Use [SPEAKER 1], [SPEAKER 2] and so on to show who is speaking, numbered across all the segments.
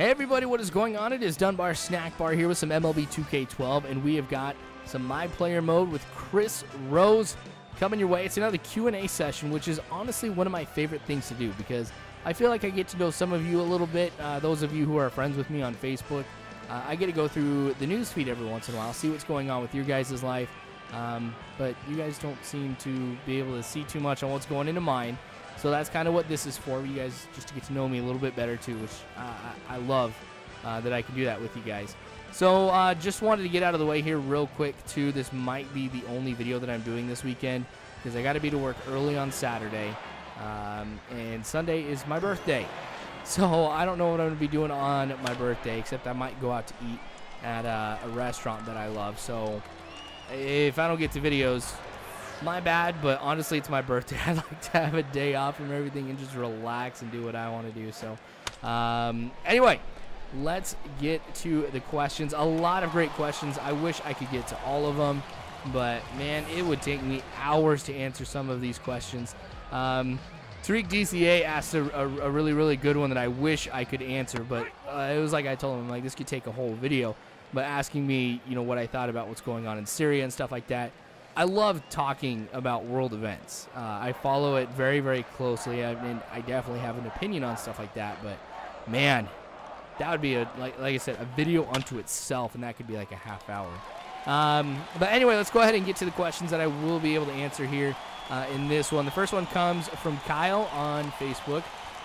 [SPEAKER 1] Hey everybody, what is going on? It is Dunbar Snackbar here with some MLB 2K12, and we have got some My Player mode with Chris Rose coming your way. It's another Q&A session, which is honestly one of my favorite things to do because I feel like I get to know some of you a little bit. Those of you who are friends with me on Facebook, I get to go through the news feed every once in a while, see what's going on with your guys' life, but you guys don't seem to be able to see too much on what's going into mine. So that's kind of what this is for, you guys just to get to know me a little bit better too, which I love that I can do that with you guys. So just wanted to get out of the way here real quick too. This might be the only video that I'm doing this weekend because I got to be to work early on Saturday, and Sunday is my birthday. So I don't know what I'm going to be doing on my birthday, except I might go out to eat at a restaurant that I love. So if I don't get to videos, my bad, but honestly, it's my birthday. I like to have a day off from everything and just relax and do what I want to do. So anyway, let's get to the questions. A lot of great questions. I wish I could get to all of them, but man, it would take me hours to answer some of these questions. Tariq DCA asked a really, really good one that I wish I could answer, but it was like I told him, like, this could take a whole video, but asking me, you know, what I thought about what's going on in Syria and stuff like that. I love talking about world events. I follow it very, very closely. I mean, I definitely have an opinion on stuff like that, but man, that would be like I said, a video unto itself, and that could be like a half hour. But anyway, let's go ahead and get to the questions that I will be able to answer here in this one. The first one comes from Kyle on Facebook,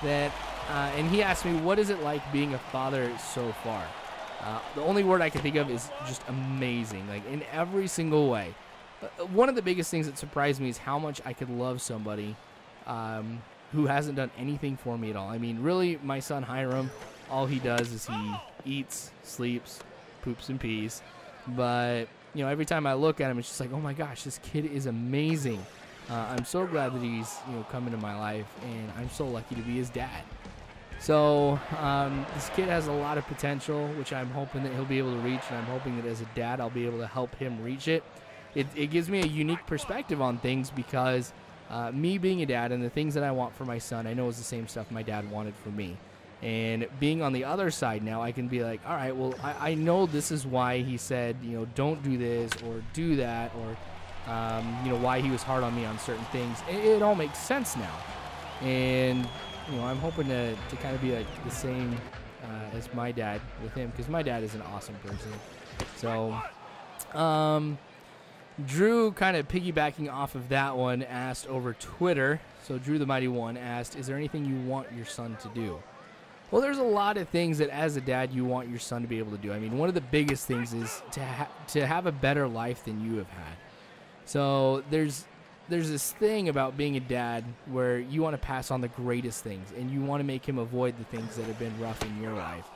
[SPEAKER 1] and he asked me, what is it like being a father so far? The only word I can think of is just amazing, like in every single way. One of the biggest things that surprised me is how much I could love somebody who hasn't done anything for me at all. I mean, really, my son Hiram, all he does is he eats, sleeps, poops, and pees. But, you know, every time I look at him, it's just like, oh my gosh, this kid is amazing. I'm so glad that he's, you know, come into my life, and I'm so lucky to be his dad. So this kid has a lot of potential, which I'm hoping that he'll be able to reach, and I'm hoping that as a dad, I'll be able to help him reach it. It gives me a unique perspective on things because me being a dad and the things that I want for my son, I know is the same stuff my dad wanted for me. And being on the other side now, I can be like, all right, well, I know this is why he said, you know, don't do this or do that, or, you know, why he was hard on me on certain things. It all makes sense now. And, you know, I'm hoping to kind of be like the same as my dad with him, because my dad is an awesome person. So, Drew, kind of piggybacking off of that one, asked over Twitter. So Drew the Mighty One asked, is there anything you want your son to do? Well, there's a lot of things that as a dad you want your son to be able to do. I mean, one of the biggest things is to have a better life than you have had. So there's this thing about being a dad where you want to pass on the greatest things, and you want to make him avoid the things that have been rough in your life.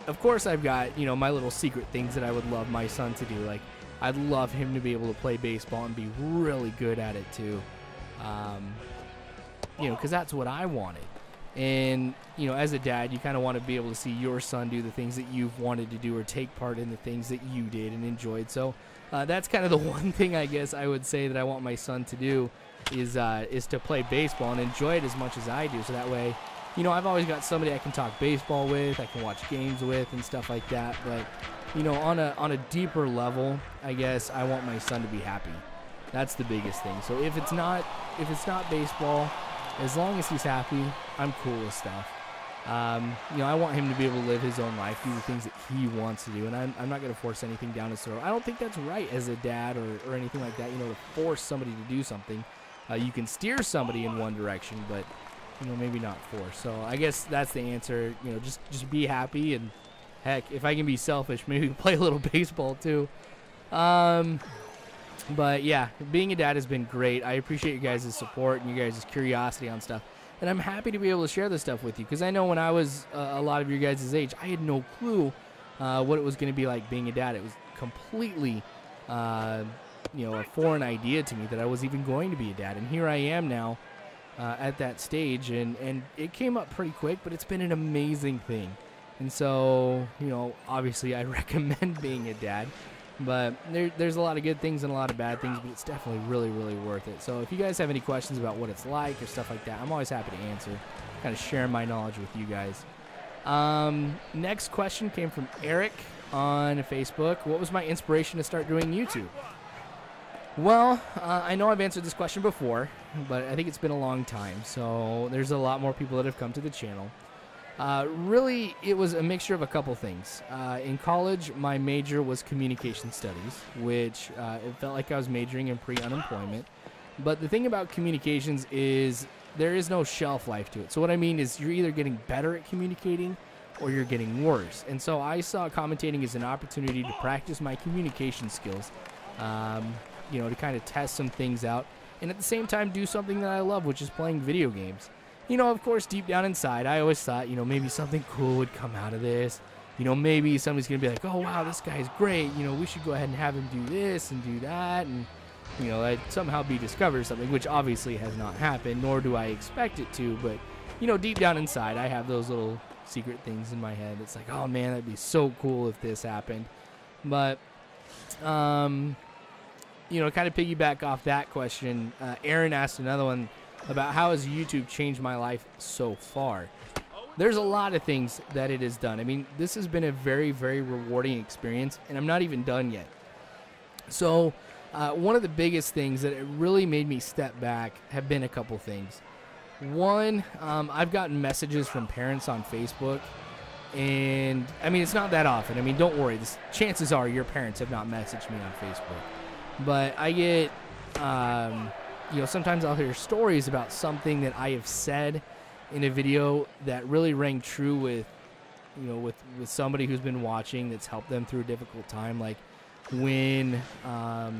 [SPEAKER 1] Of course, I've got, you know, my little secret things that I would love my son to do. Like, I'd love him to be able to play baseball and be really good at it too. You know, because that's what I wanted. And, you know, as a dad, you kind of want to be able to see your son do the things that you've wanted to do or take part in the things that you did and enjoyed. So that's kind of the one thing I guess I would say that I want my son to do is to play baseball and enjoy it as much as I do. So that way, you know, I've always got somebody I can talk baseball with, I can watch games with and stuff like that. But, you know, on a deeper level, I guess I want my son to be happy. That's the biggest thing. So if it's not baseball, as long as he's happy, I'm cool with stuff. You know, I want him to be able to live his own life, do the things that he wants to do, and I'm not going to force anything down his throat. I don't think that's right as a dad or anything like that, you know, to force somebody to do something. You can steer somebody in one direction, but, you know, maybe not force. So I guess that's the answer. You know, just be happy, and heck, if I can be selfish, maybe play a little baseball too. But yeah, being a dad has been great. I appreciate you guys' support and you guys' curiosity on stuff. And I'm happy to be able to share this stuff with you, because I know when I was a lot of your guys' age, I had no clue what it was going to be like being a dad. It was completely, you know, a foreign idea to me that I was even going to be a dad. And here I am now at that stage, and it came up pretty quick, but it's been an amazing thing. And so, you know, obviously I recommend being a dad. But there's a lot of good things and a lot of bad things, but it's definitely really, really worth it. So if you guys have any questions about what it's like or stuff like that, I'm always happy to answer, kind of share my knowledge with you guys. Next question came from Eric on Facebook. What was my inspiration to start doing YouTube? Well, I know I've answered this question before, but I think it's been a long time, so there's a lot more people that have come to the channel. Really, it was a mixture of a couple things. In college, my major was communication studies, which it felt like I was majoring in pre-unemployment. But the thing about communications is there is no shelf life to it. So what I mean is you're either getting better at communicating or you're getting worse. And so I saw commentating as an opportunity to practice my communication skills, you know, to kind of test some things out, and at the same time do something that I love, which is playing video games. You know, of course, deep down inside, I always thought, you know, maybe something cool would come out of this. You know, maybe somebody's going to be like, oh, wow, this guy's great. You know, we should go ahead and have him do this and do that. And, you know, I'd somehow be discovered something, which obviously has not happened, nor do I expect it to. But, you know, deep down inside, I have those little secret things in my head. It's like, oh, man, that'd be so cool if this happened. But, you know, kind of piggyback off that question, Aaron asked another one about how has YouTube changed my life so far. There's a lot of things that it has done. I mean, this has been a very, very rewarding experience, and I'm not even done yet. So one of the biggest things that it really made me step back have been a couple things. One, I've gotten messages from parents on Facebook, and I mean, it's not that often. I mean, don't worry. Chances are your parents have not messaged me on Facebook. But I get, you know, sometimes I'll hear stories about something that I have said in a video that really rang true with, you know, with somebody who's been watching that's helped them through a difficult time. Like when my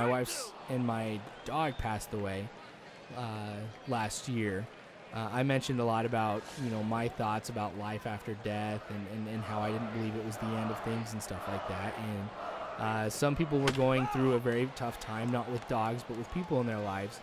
[SPEAKER 1] wife's and my dog passed away last year, I mentioned a lot about, you know, my thoughts about life after death and how I didn't believe it was the end of things and stuff like that. And some people were going through a very tough time, not with dogs, but with people in their lives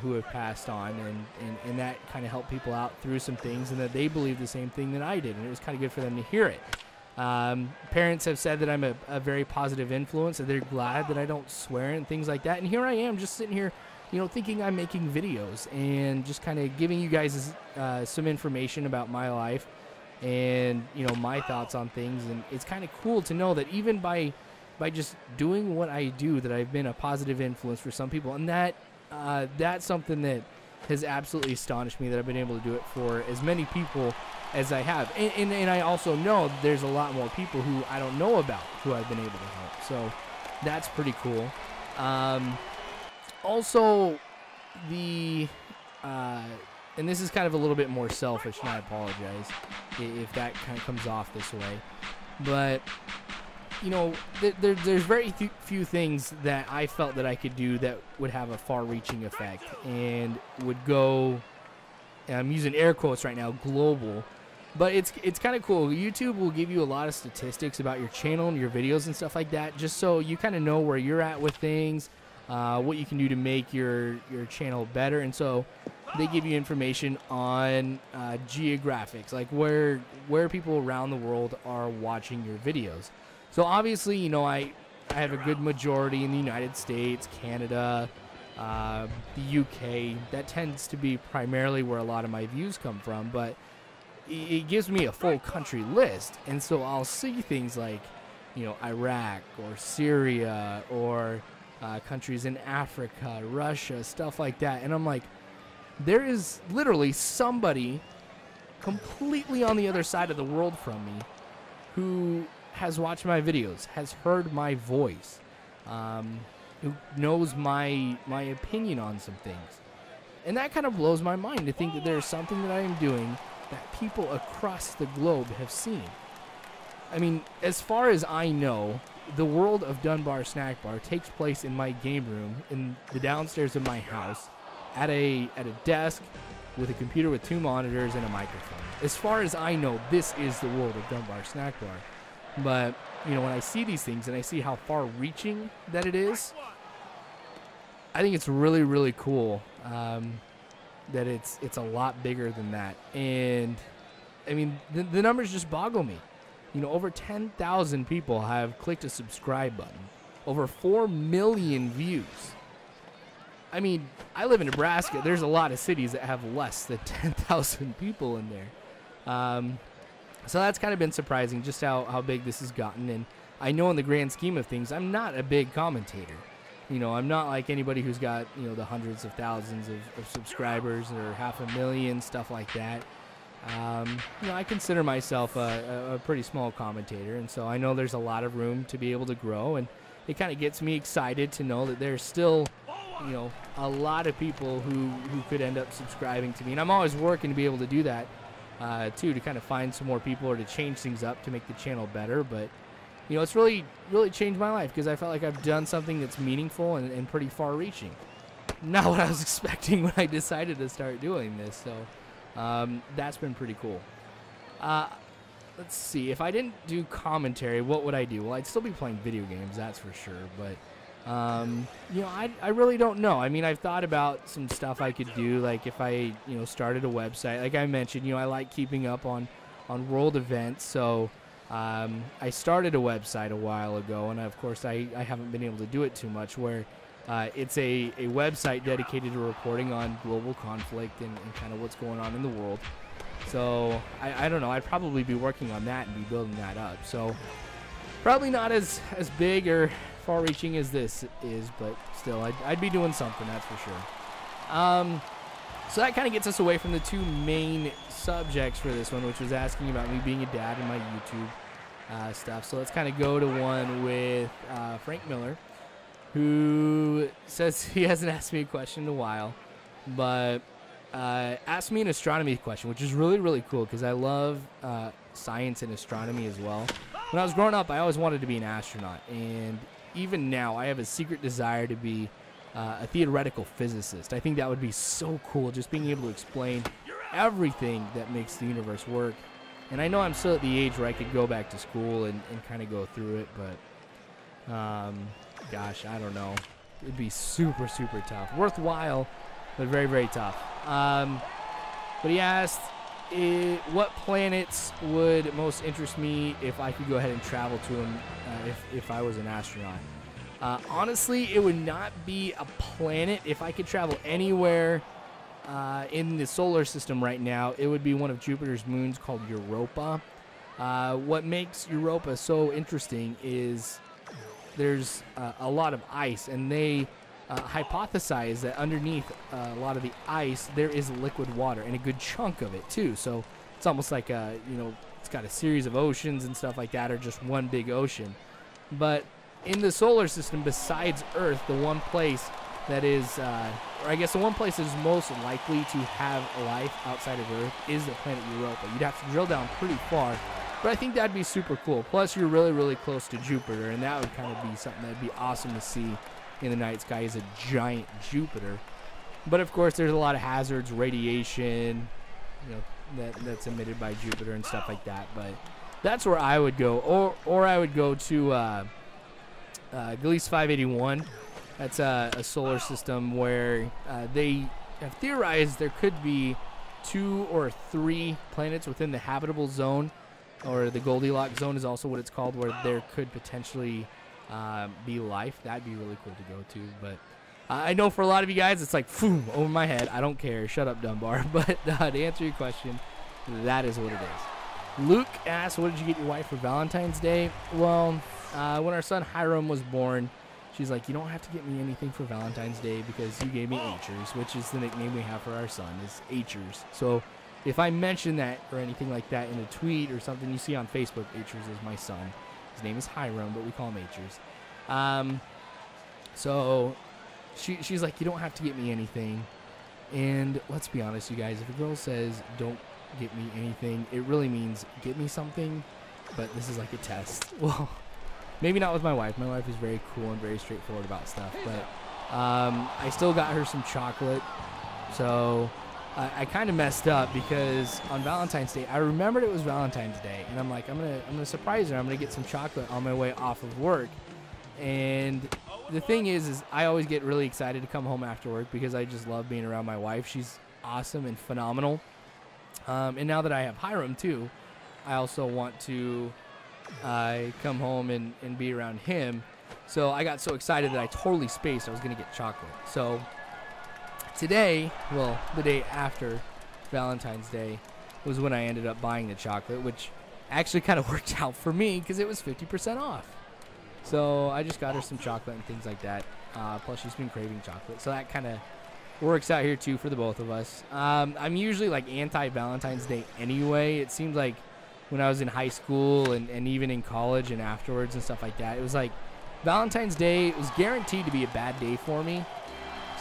[SPEAKER 1] who have passed on, and that kind of helped people out through some things, and that they believed the same thing that I did, and it was kind of good for them to hear it. Parents have said that I'm a very positive influence, and they're glad that I don't swear and things like that, and here I am just sitting here, you know, thinking I'm making videos and just kind of giving you guys some information about my life and, you know, my thoughts on things, and it's kind of cool to know that even by just doing what I do, that I've been a positive influence for some people. And that's something that has absolutely astonished me, that I've been able to do it for as many people as I have. And I also know there's a lot more people who I don't know about who I've been able to help. So that's pretty cool. Also, and this is kind of a little bit more selfish, and I apologize if that kind of comes off this way. But you know, there's very few things that I felt that I could do that would have a far-reaching effect and would go, and I'm using air quotes right now, global. But it's kind of cool. YouTube will give you a lot of statistics about your channel and your videos and stuff like that, just so you kind of know where you're at with things, what you can do to make your channel better. And so they give you information on geographics, like where people around the world are watching your videos. So obviously, you know, I have a good majority in the United States, Canada, the UK. That tends to be primarily where a lot of my views come from, but it gives me a full country list. And so I'll see things like, you know, Iraq or Syria or countries in Africa, Russia, stuff like that. And I'm like, there is literally somebody completely on the other side of the world from me who has watched my videos, has heard my voice, who knows my opinion on some things. And that kind of blows my mind to think that there's something that I am doing that people across the globe have seen. I mean, as far as I know, the world of Dunbarsnackbar takes place in my game room in the downstairs of my house at a desk with a computer with 2 monitors and a microphone. As far as I know, this is the world of Dunbarsnackbar. But, you know, when I see these things and I see how far-reaching that it is, I think it's really, really cool that it's a lot bigger than that. And, I mean, the numbers just boggle me. You know, over 10,000 people have clicked a subscribe button. Over 4 million views. I mean, I live in Nebraska. There's a lot of cities that have less than 10,000 people in there. So that's kind of been surprising, just how big this has gotten. And I know in the grand scheme of things, I'm not a big commentator. You know, I'm not like anybody who's got, you know, the hundreds of thousands of subscribers or 500,000, stuff like that. You know, I consider myself a pretty small commentator, and so I know there's a lot of room to be able to grow, and it kind of gets me excited to know that there's still, you know, a lot of people who could end up subscribing to me, and I'm always working to be able to do that, too, to kind of find some more people or to change things up to make the channel better. But you know, it's really changed my life because I felt like I've done something that's meaningful and pretty far-reaching. Not what I was expecting when I decided to start doing this, so that's been pretty cool. Let's see, if I didn't do commentary, what would I do? Well, I'd still be playing video games, that's for sure, but you know, I really don't know. I mean, I've thought about some stuff I could do, like if I, you know, started a website. Like I mentioned, you know, I like keeping up on world events, so I started a website a while ago, and of course I haven't been able to do it too much, where it's a website dedicated to reporting on global conflict and kind of what's going on in the world. So I don't know, I'd probably be working on that and be building that up. So probably not as big or far-reaching as this is, but still I'd be doing something, that's for sure. So that kind of gets us away from the two main subjects for this one, which was asking about me being a dad and my YouTube stuff. So let's kind of go to one with Frank Miller, who says he hasn't asked me a question in a while, but asked me an astronomy question, which is really cool because I love science and astronomy as well. When I was growing up, I always wanted to be an astronaut, and even now I have a secret desire to be a theoretical physicist. I think that would be so cool, just being able to explain everything that makes the universe work. And I know I'm still at the age where I could go back to school and kind of go through it, but gosh, I don't know. It'd be super tough. Worthwhile, but very tough. But he asked, what planets would most interest me if I could go ahead and travel to them if I was an astronaut? Honestly, it would not be a planet. If I could travel anywhere in the solar system right now, it would be one of Jupiter's moons called Europa. What makes Europa so interesting is there's a lot of ice, and they hypothesize that underneath a lot of the ice there is liquid water, and a good chunk of it too. So it's almost like you know, it's got a series of oceans and stuff like that, or just one big ocean. But in the solar system, besides Earth, the one place that is, or I guess the one place that is most likely to have life outside of Earth is the planet Europa. You'd have to drill down pretty far, but I think that'd be super cool. Plus, you're really close to Jupiter, and that would kind of be something that'd be awesome to see in the night sky, is a giant Jupiter. But of course, there's a lot of hazards, radiation, you know, that's emitted by Jupiter and stuff like that. But that's where I would go, or I would go to Gliese 581. That's a solar system where they have theorized there could be 2 or 3 planets within the habitable zone, or the Goldilocks zone is also what it's called, where there could potentially be life. That'd be really cool to go to. But I know for a lot of you guys, it's like, boom, over my head. I don't care. Shut up, Dunbar. But to answer your question, that is what it is. Luke asked, what did you get your wife for Valentine's Day? Well, when our son Hiram was born, she's like, you don't have to get me anything for Valentine's Day because you gave me H'ers, which is the nickname we have for our son, is H'ers. So if I mention that or anything like that in a tweet or something you see on Facebook, H'ers is my son. His name is Hiram, but we call him H'ers. So she's like, you don't have to get me anything. And let's be honest, you guys, if a girl says don't get me anything, it really means get me something. But this is like a test. Well, maybe not with my wife. My wife is very cool and very straightforward about stuff. But I still got her some chocolate. So I kind of messed up because on Valentine's Day, I remembered it was Valentine's Day, and I'm like, I'm gonna surprise her. I'm gonna get some chocolate on my way off of work. And the thing is I always get really excited to come home after work because I just love being around my wife. She's awesome and phenomenal. And now that I have Hiram too, I also want to come home and be around him. So I got so excited that I totally spaced I was gonna get chocolate. So today, well, the day after Valentine's Day, was when I ended up buying the chocolate, which actually kind of worked out for me because it was 50% off. So I just got her some chocolate and things like that. Plus, she's been craving chocolate. So that kind of works out here, too, for the both of us. I'm usually, like, anti-Valentine's Day anyway. It seems like when I was in high school and even in college and afterwards and stuff like that, it was like Valentine's Day was guaranteed to be a bad day for me.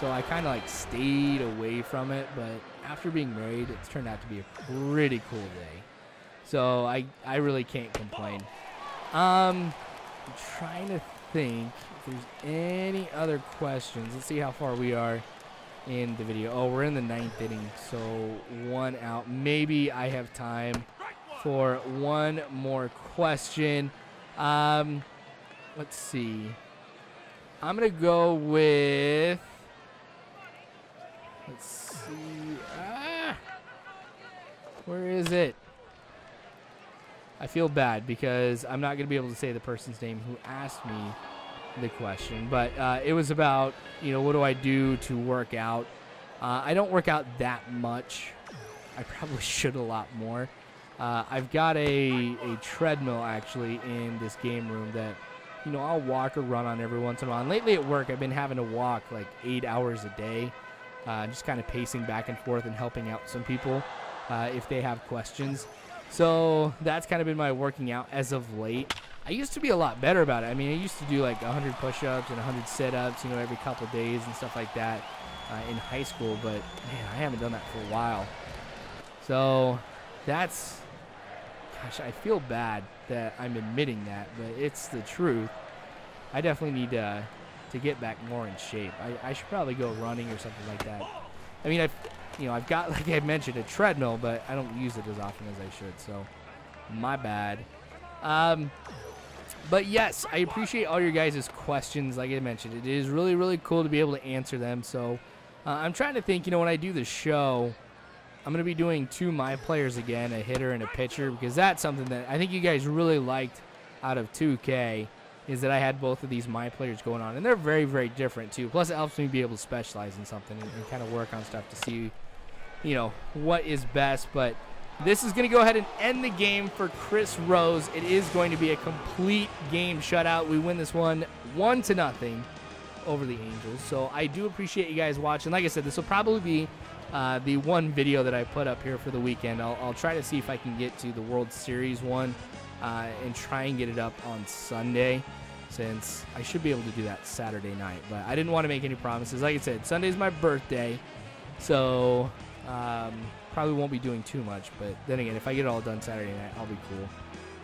[SPEAKER 1] So I kind of, like, stayed away from it. But after being married, it's turned out to be a pretty cool day. So I really can't complain. I'm trying to think if there's any other questions. Let's see how far we are in the video. Oh, we're in the 9th inning, so 1 out. Maybe I have time for one more question. Let's see. I'm going to go with... Let's see. Where is it? I feel bad because I'm not going to be able to say the person's name who asked me the question. But it was about, you know, what do I do to work out? I don't work out that much. I probably should a lot more. I've got a treadmill, actually, in this game room that, you know, I'll walk or run on every once in a while. And lately at work, I've been having to walk like 8 hours a day, just kind of pacing back and forth and helping out some people if they have questions. So that's kind of been my working out as of late. I used to be a lot better about it. I mean, I used to do like 100 push-ups and 100 sit-ups, you know, every couple of days and stuff like that in high school. But, man, I haven't done that for a while. So that's, gosh, I feel bad that I'm admitting that, but it's the truth. I definitely need to get back more in shape. I should probably go running or something like that. I mean, I've got, like I mentioned, a treadmill, but I don't use it as often as I should, so my bad. But yes, I appreciate all your guys' questions. Like I mentioned, it is really, really cool to be able to answer them. So I'm trying to think, you know, when I do the show, I'm going to be doing 2 my players again, a hitter and a pitcher, because that's something that I think you guys really liked out of 2K, is that I had both of these my players going on. And they're very, very different, too. Plus, it helps me be able to specialize in something and kind of work on stuff to see, you know, what is best. But this is going to go ahead and end the game for Chris Rose. It is going to be a complete game shutout. We win this one 1-0 over the Angels. So I do appreciate you guys watching. Like I said, this will probably be the one video that I put up here for the weekend. I'll try to see if I can get to the World Series one and try and get it up on Sunday, since I should be able to do that Saturday night. But I didn't want to make any promises. Like I said, Sunday's my birthday, so probably won't be doing too much. But then again, if I get it all done Saturday night, I'll be cool.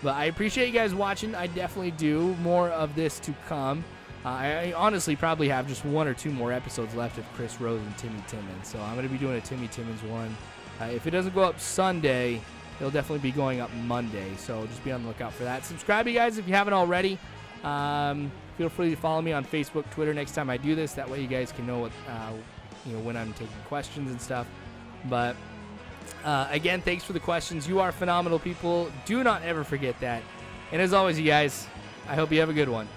[SPEAKER 1] But I appreciate you guys watching. I definitely do. More of this to come. I honestly probably have just 1 or 2 more episodes left of Chris Rose and Timmy Timmons. So I'm going to be doing a Timmy Timmons one. If it doesn't go up Sunday, it'll definitely be going up Monday. So just be on the lookout for that. Subscribe, you guys, if you haven't already. Feel free to follow me on Facebook, Twitter next time I do this. That way you guys can know what, when I'm taking questions and stuff. But again, thanks for the questions. You are phenomenal people. Do not ever forget that. And as always, you guys, I hope you have a good one.